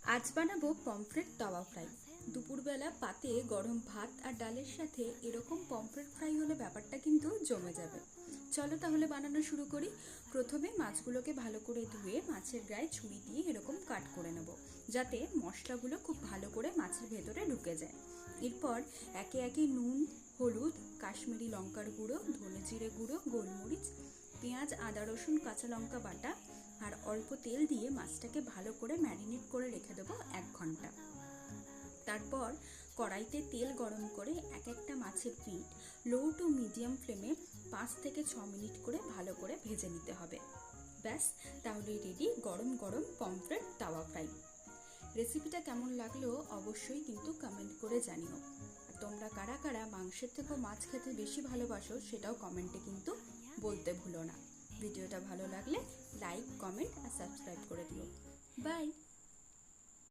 আজ বানাবো পমফ্রেট তাওয়া ফ্রাই। দুপুরবেলা পাতে গরম ভাত আর ডালের সাথে এরকম পমফ্রেট ফ্রাই হলে ব্যাপারটা কিন্তু জমে যাবে। চলো তাহলে বানানো শুরু করি। প্রথমে মাছগুলোকে ভালো করে ধুয়ে মাছের গায়ে ছুরি দিয়ে এরকম কাট করে নেব, যাতে মশলাগুলো খুব ভালো করে মাছের ভেতরে ঢুকে যায়। এরপর একে একে নুন, হলুদ, কাশ্মীরি লঙ্কার গুঁড়ো, ধনে জিরে গুঁড়ো, গোলমরিচ, পেঁয়াজ, আদা, রসুন, কাঁচা লঙ্কা বাটা আর অল্প তেল দিয়ে মাছটাকে ভালো করে ম্যারিনেট করে রেখে দেবো 1 ঘন্টা। তারপর কড়াইতে তেল গরম করে এক একটা মাছের পিঠ লো টু মিডিয়াম ফ্লেমে 5 থেকে 6 মিনিট করে ভালো করে ভেজে নিতে হবে। ব্যাস, তাহলেই রেডি গরম গরম পমফ্রেট তাওয়া ফ্রাই। রেসিপিটা কেমন লাগলো অবশ্যই কিন্তু কমেন্ট করে জানিও। আর তোমরা কারা কারা মাংসের থেকেও মাছ খেতে বেশি ভালোবাসো সেটাও কমেন্টে কিন্তু বলতে ভুলো না। ভিডিওটা ভালো লাগলে লাইক, কমেন্ট আর সাবস্ক্রাইব করে দিও। বাই।